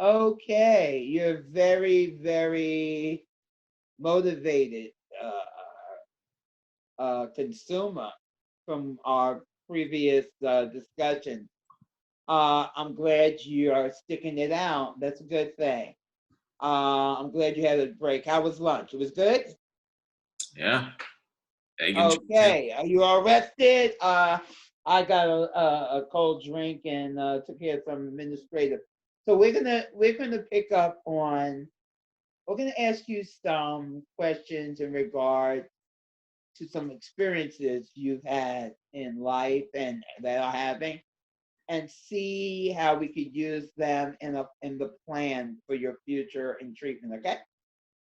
Okay, you're very, very motivated consumer from our previous discussion. I'm glad you are sticking it out. That's a good thing. I'm glad you had a break. How was lunch? It was good? Yeah, egg and cheese. Okay. Are you all rested? I got a cold drink and took care of some administrative. So we're gonna pick up on. We're gonna ask you some questions in regard to some experiences you've had in life and that are having, and see how we could use them in the plan for your future in treatment. Okay.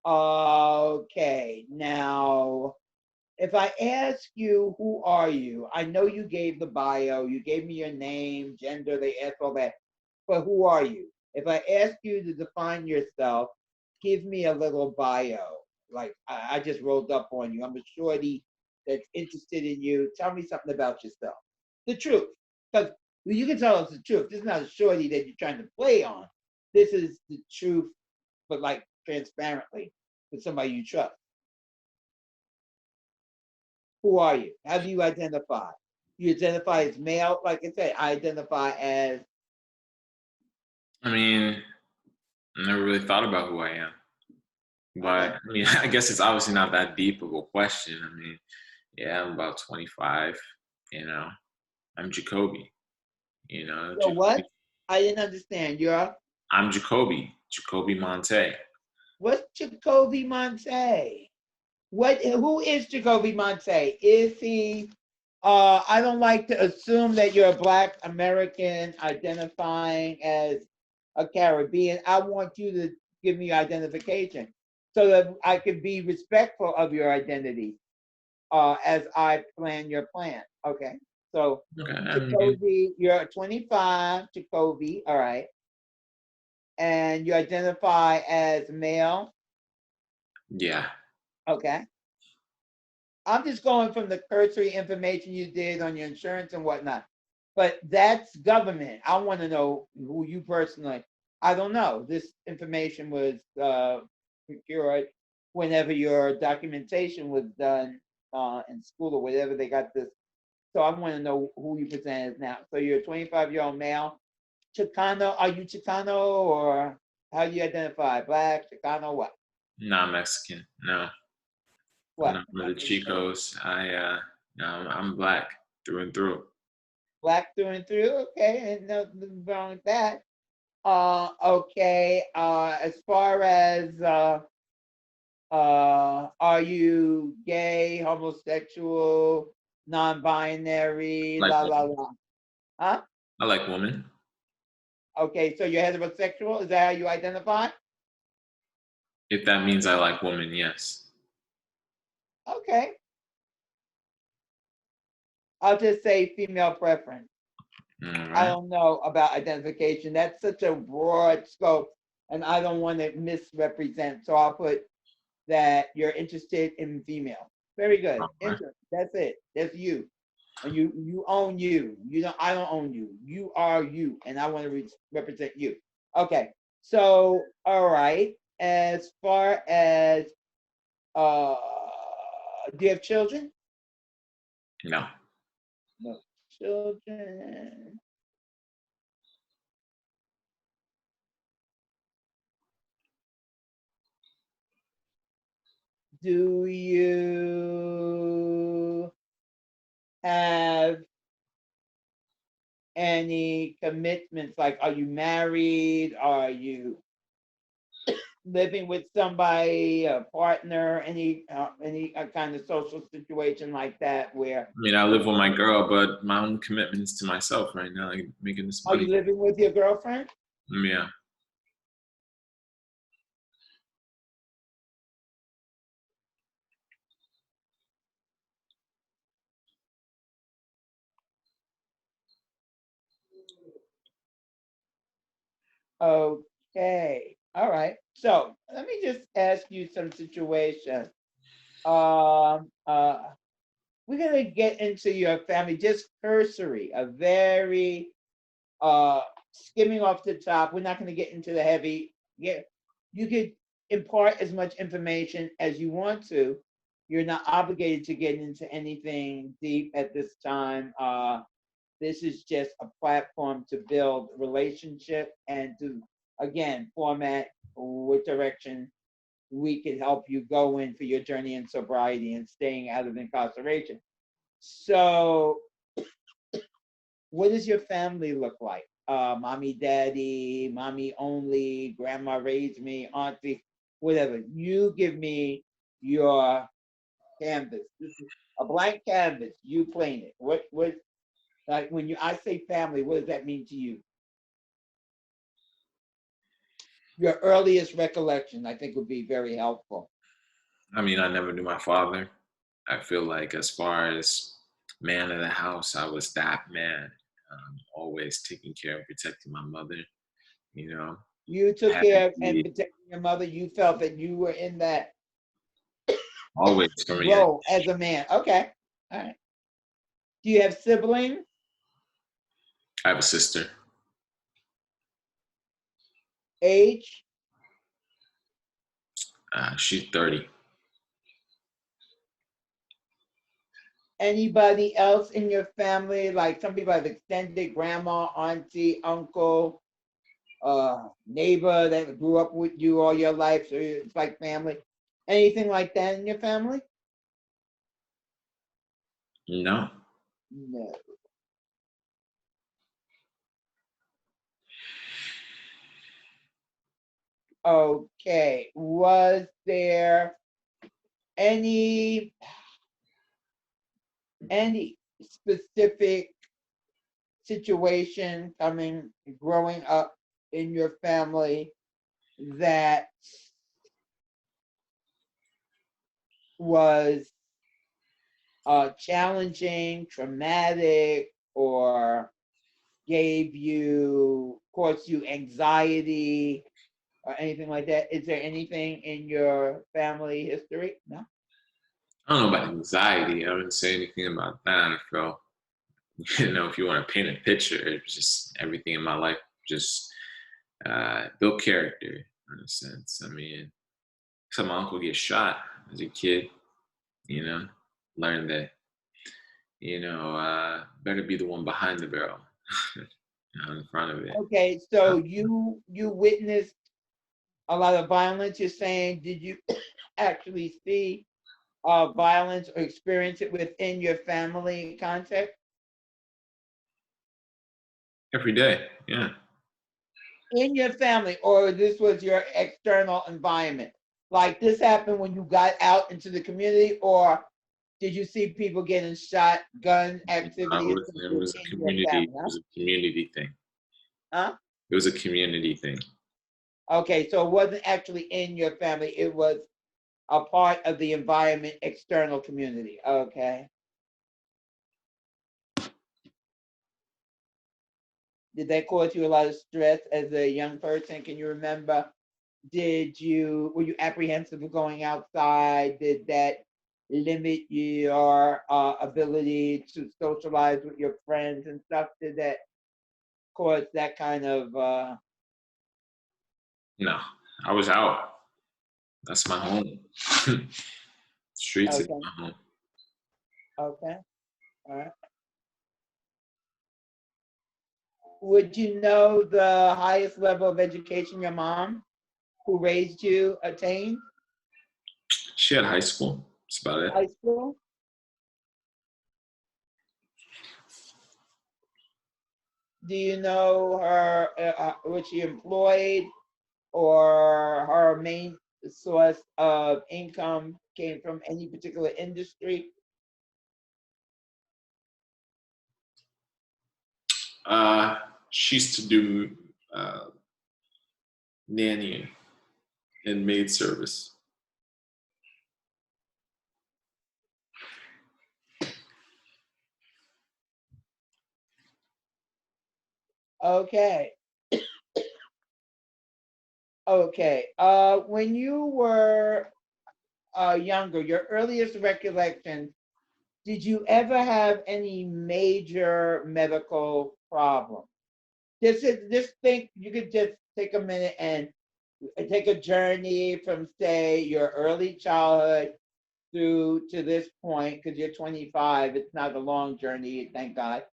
Okay. Now, if I ask you, who are you? I know you gave the bio, you gave me your name, gender, they asked all that, but who are you? If I ask you to define yourself, give me a little bio. Like, I just rolled up on you. I'm a shorty that's interested in you. Tell me something about yourself. The truth. Because you can tell us the truth. This is not a shorty that you're trying to play on. This is the truth, but like transparently with somebody you trust. Who are you? How do you identify? You identify as male, like I said, I identify as I mean, I never really thought about who I am, but okay. I mean, I guess it's obviously not that deep of a question. I mean, yeah, I'm about 25. You know, I'm Jacoby. So what? Jacoby. I didn't understand. I'm Jacoby Monte. What's Jacoby Monte? Who is Jacoby Monte? Is he I don't like to assume that you're a black American identifying as a Caribbean. I want you to give me your identification so that I can be respectful of your identity as I plan your plan. Okay. So Okay, I mean, Jacoby, you're 25, Jacoby, all right. And you identify as male. yeah. Okay. I'm just going from the cursory information you did on your insurance and whatnot. But that's government. I want to know who you personally. I don't know. This information was procured whenever your documentation was done in school or whatever they got this. So I want to know who you present as now. So you're a 25-year-old male. Chicano, are you Chicano or how do you identify? Black, Chicano, what? Not Mexican. No, I'm What? not one of the Chicos. No, I'm black through and through. Black through and through. Okay, and nothing wrong with that. Okay. As far as are you gay, homosexual, non-binary, Like la la woman. la? Huh? I like woman. Okay, so you're heterosexual. Is that how you identify? If that means I like woman, yes. Okay. I'll just say female preference. All I right. don't know about identification. That's such a broad scope, and I don't want to misrepresent. So I'll put that you're interested in female. Very good. All right. Interest. That's it. That's you. And you own you. You don't. I don't own you. You are you, and I want to represent you. Okay. So all right. As far as uh, do you have children? No. No children. Do you have any commitments? Like, are you married? Are you living with somebody, a partner, any kind of social situation like that? Where I mean, I live with my girl, but my own commitment is to myself right now, like making this are you money. living with your girlfriend? Yeah. Okay, all right. So let me just ask you some situations. Um, uh, we're gonna get into your family, just cursory, a very uh skimming off the top. We're not going to get into the heavy. Yeah, you could impart as much information as you want to. You're not obligated to get into anything deep at this time. This is just a platform to build relationship and to, again, format what direction we can help you go in for your journey in sobriety and staying out of incarceration. So, what does your family look like? Mommy, daddy, mommy only, grandma raised me, auntie, whatever. You give me your canvas. This is a blank canvas. You plane it. What like when you I say family, what does that mean to you? Your earliest recollection, I think, would be very helpful. I mean, I never knew my father. I feel like as far as man of the house, I was that man, always taking care and protecting my mother. You know, You took had care of and the protecting your mother. You felt that you were in that always from a young. role as a man. Okay. All right. Do you have siblings? I have a sister. Age? She's 30. Anybody else in your family? Like some people have extended grandma, auntie, uncle, neighbor that grew up with you all your life, so it's like family. Anything like that in your family? No, No. Okay. Was there any any specific situation coming growing up in your family that was challenging, traumatic, or gave you, caused you anxiety or anything like that? Is there anything in your family history? No? I don't know about anxiety. I wouldn't say anything about that. I felt, if you want to paint a picture, it was just everything in my life just built character in a sense. I mean, saw my uncle get shot as a kid, you know, learned that, better be the one behind the barrel, not in front of it. Okay, so you witnessed a lot of violence. You're saying, did you actually see violence or experience it within your family context? Every day, yeah. In your family, or this was your external environment? Like this happened when you got out into the community, or did you see people getting shot, gun activity It was a in your family? it was a community thing. Huh? It was a community thing. Okay, so it wasn't actually in your family, it was a part of the environment, external community. Okay. Did that cause you a lot of stress as a young person? Can you remember? Were you apprehensive of going outside? Did that limit your ability to socialize with your friends and stuff? Did that cause that kind of No, I was out. That's my home. Streets is okay, my home. okay, all right. Would you know the highest level of education your mom, who raised you, attained? She had high school. That's about it. High school? Do you know her, was she employed, or her main source of income came from any particular industry? She used to do nannying and maid service. Okay. Okay. When you were younger, your earliest recollection, did you ever have any major medical problem? Just think. You could just take a minute and take a journey from, say, your early childhood through to this point, because you're 25. It's not a long journey, thank God.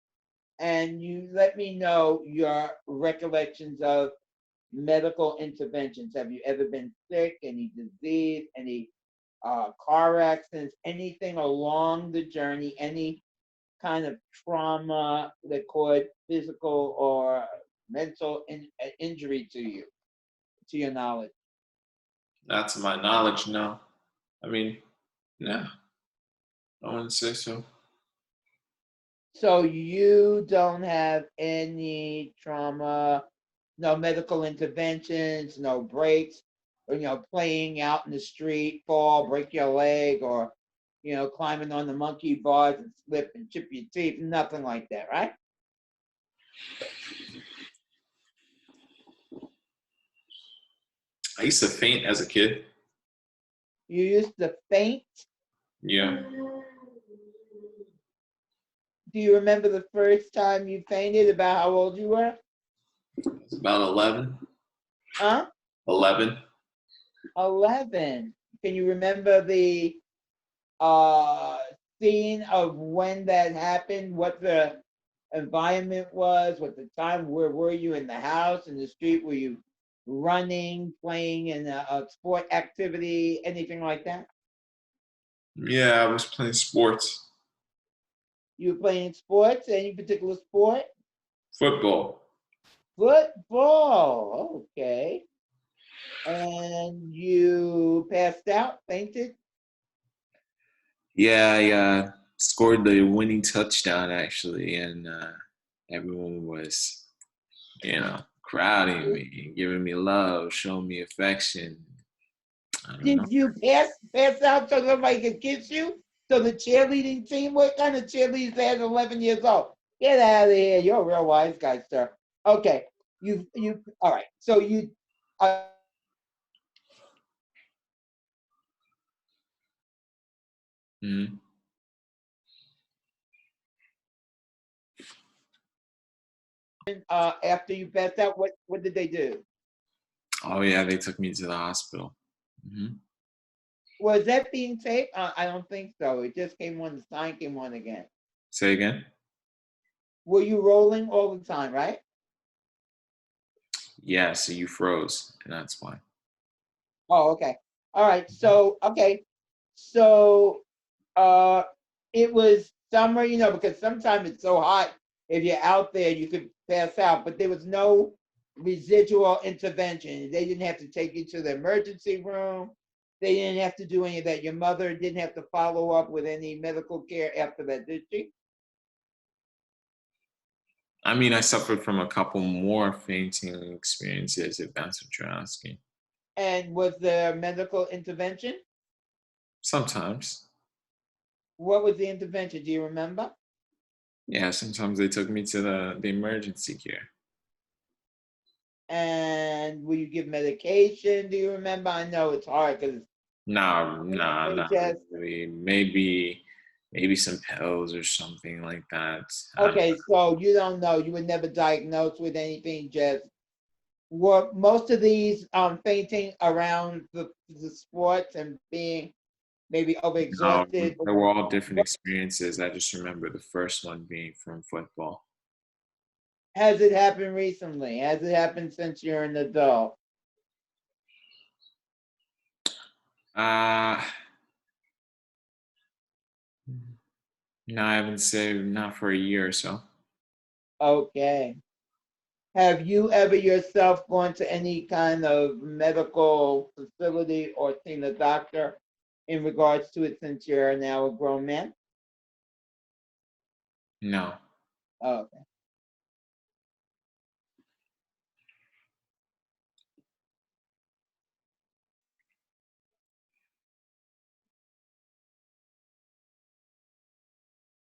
And you let me know your recollections of medical interventions. Have you ever been sick? Any disease? Any car accidents? Anything along the journey? Any kind of trauma that caused physical or mental injury to you, to your knowledge? Not to my knowledge, no. I mean, no, I wouldn't say so. So you don't have any trauma, no medical interventions, no breaks, or playing out in the street, fall, break your leg, or climbing on the monkey bars and slip and chip your teeth, nothing like that, right? I used to faint as a kid. You used to faint. Yeah, Do you remember the first time you fainted? About how old you were? I was about 11. Huh? 11. 11. Can you remember the uh scene of when that happened, what the environment was, what the time, where were you, in the house, in the street, were you running, playing in a sport activity, anything like that? Yeah, I was playing sports. You were playing sports, any particular sport? Football. Football. Okay. And you passed out, fainted? Yeah, I scored the winning touchdown actually, and everyone was, crowding me, giving me love, showing me affection. I don't know. Did you pass out so nobody could kiss you? So the cheerleading team, what kind of cheerleaders at 11 years old? Get out of here! You're a real wise guy, sir. Okay, you all right? So you Mhm. after you passed out, what did they do? Oh yeah, they took me to the hospital. Hmm. Was that being taped? I don't think so. It just came on. The sign came on again. Say again? Were you rolling all the time, right? Yeah, so you froze, and that's why. Oh, okay. All right. So okay. So uh it was summer, because sometimes it's so hot, if you're out there you could pass out, but there was no residual intervention. They didn't have to take you to the emergency room. They didn't have to do any of that. Your mother didn't have to follow up with any medical care after that, did she? I mean, I suffered from a couple more fainting experiences, if that's what you're asking. And was there medical intervention? Sometimes. What was the intervention? Do you remember? Yeah, sometimes they took me to the emergency care. And will you give medication? Do you remember? I know it's hard because Nah, nah, they not just really. Maybe some pills or something like that. I don't. okay, so you don't know. You were never diagnosed with anything. Just were most of these fainting around the sports and being maybe No, overexhausted. they were all different experiences. I just remember the first one being from football. Has it happened recently? Has it happened since you're an adult? Uh no, I haven't saved not for a year or so. Okay. Have you ever yourself gone to any kind of medical facility or seen a doctor in regards to it since you're now a grown man? No. Oh,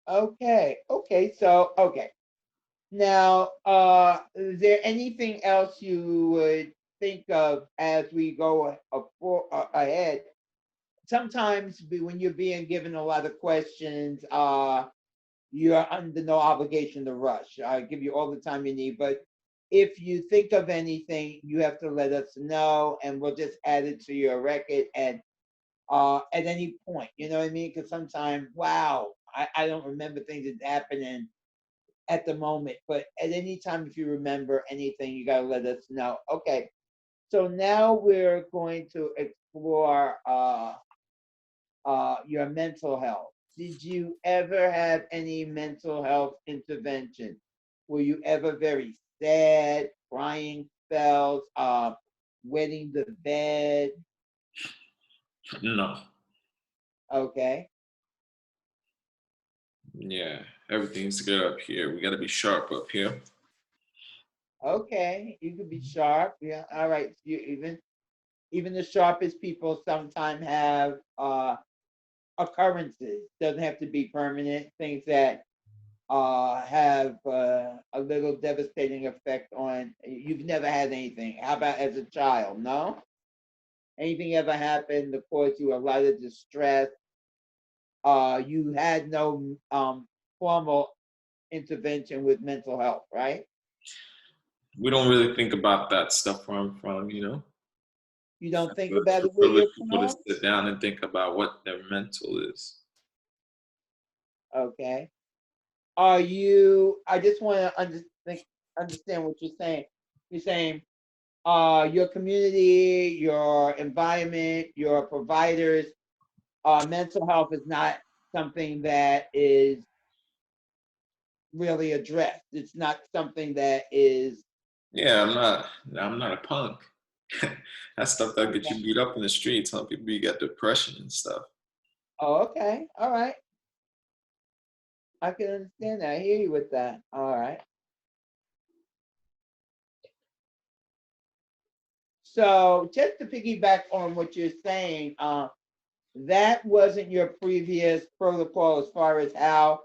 okay. Okay. So, okay. Now, is there anything else you would think of as we go ahead? Sometimes when you're being given a lot of questions, you're under no obligation to rush. I give you all the time you need, but if you think of anything, you have to let us know, and we'll just add it to your record. And at any point, you know what I mean? Because sometimes, wow, I don't remember things that happening at the moment, but at any time, if you remember anything, you got to let us know. Okay, so now we're going to explore your mental health. Did you ever have any mental health intervention? Were you ever very sad, crying spells, wetting the bed? No. Okay, Yeah, everything's good up here. We got to be sharp up here. okay, you could be sharp. Yeah, all right. You even the sharpest people sometimes have occurrences. Doesn't have to be permanent. Things that have a little devastating effect on. You've never had anything. How about as a child? No. Anything ever happened that caused you a lot of distress? You had no formal intervention with mental health, right? We don't really think about that stuff where I'm from, you know? You don't think It's about a it where privilege you're people to from. sit down and think about what their mental is. Okay. Are you? I just want to understand what you're saying. You're saying your community, your environment, your providers, mental health is not something that is really addressed. It's not something that is Yeah, I'm not a punk. That's stuff that gets okay. you beat up in the streets. Some people you get depression and stuff. Oh, okay. All right. I can understand that. I hear you with that. All right. So just to piggyback on what you're saying, that wasn't your previous protocol as far as how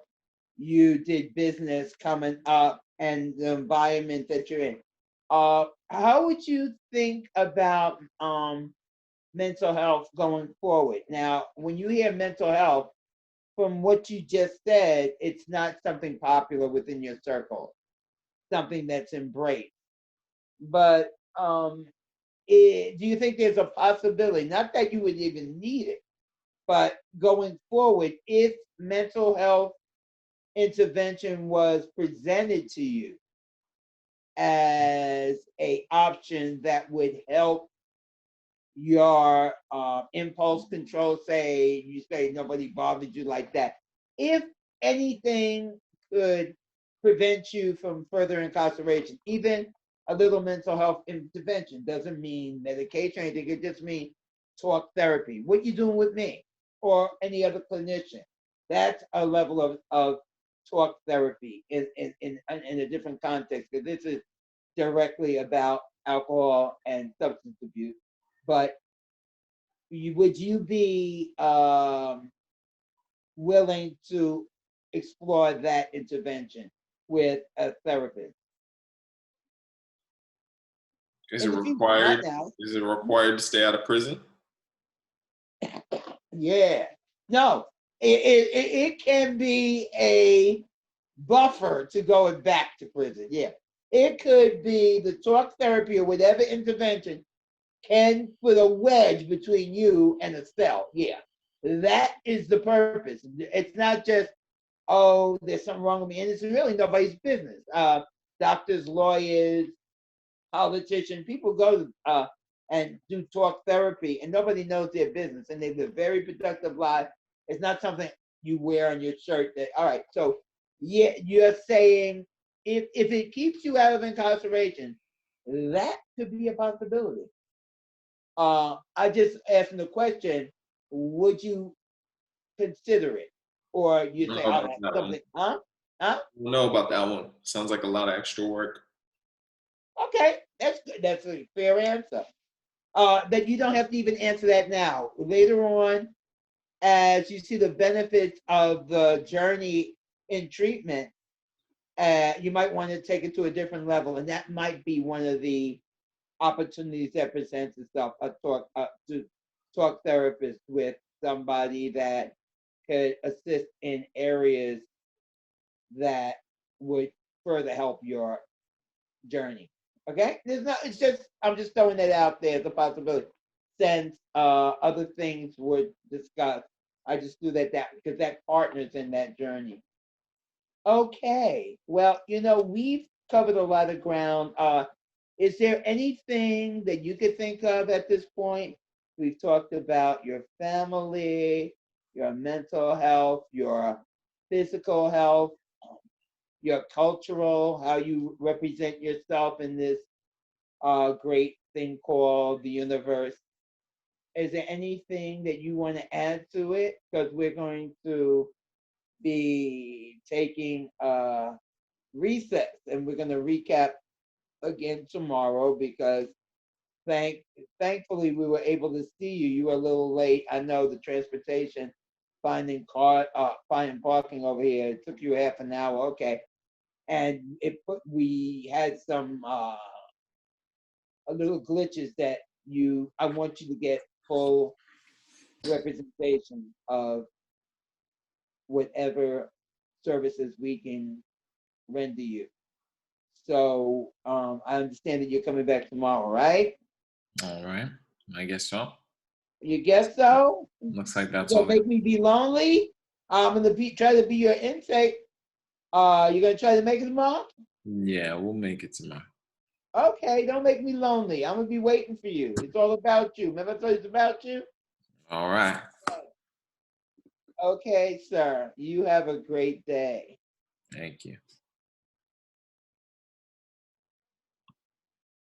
you did business coming up and the environment that you're in. How would you think about mental health going forward? Now, when you hear mental health, from what you just said, it's not something popular within your circle, something that's embraced. But do you think there's a possibility, not that you would even need it, but going forward, if mental health intervention was presented to you as a option that would help your impulse control, say you say nobody bothered you like that, if anything could prevent you from further incarceration, even a little mental health intervention, doesn't mean medication or anything, it just means talk therapy, what you doing with me or any other clinician, that's a level of talk therapy in a different context, because this is directly about alcohol and substance abuse. But would you be willing to explore that intervention with a therapist? Is it In the future, not required? now. Is it required to stay out of prison? Yeah. No, it can be a buffer to going back to prison. Yeah. It could be the talk therapy or whatever intervention can put a wedge between you and a cell. Yeah. That is the purpose. It's not just, oh, there's something wrong with me. And it's really nobody's business. Doctors, lawyers, politicians, people go and do talk therapy and nobody knows their business and they live very productive lives. It's not something you wear on your shirt that, all right, so yeah, you're saying if it keeps you out of incarceration, that could be a possibility. I just asking the question, would you consider it? Or you I say, don't know oh, about that's that one. something, huh? Huh? I don't know about that one. Sounds like a lot of extra work. Okay, that's good. That's a fair answer. That you don't have to even answer that now. Later on, as you see the benefits of the journey in treatment, you might want to take it to a different level, and that might be one of the opportunities that presents itself. A talk therapist with somebody that could assist in areas that would further help your journey. Okay, there's not. It's just I'm just throwing that out there as a possibility. Since other things were discussed, I just do that because that partners in that journey. Okay. Well, we've covered a lot of ground. Is there anything that you could think of at this point? We've talked about your family, your mental health, your physical health, your cultural, how you represent yourself in this great thing called the universe. Is there anything that you want to add to it? Because we're going to be taking recess and we're going to recap again tomorrow because thank thankfully we were able to see you. You were a little late. I know the transportation, finding parking over here. It took you half an hour. Okay, and we had some a little glitches that I want you to get full representation of whatever services we can render you. So I understand that you're coming back tomorrow, right? All right. I guess so. You guess so? Looks like You that's gonna all. make me be lonely? I'm gonna try to be your intake. You gonna try to make it tomorrow? Yeah, we'll make it tomorrow. Okay, don't make me lonely. I'm gonna be waiting for you. It's all about you. Remember I told you it's about you? All right. Okay, sir. You have a great day. Thank you.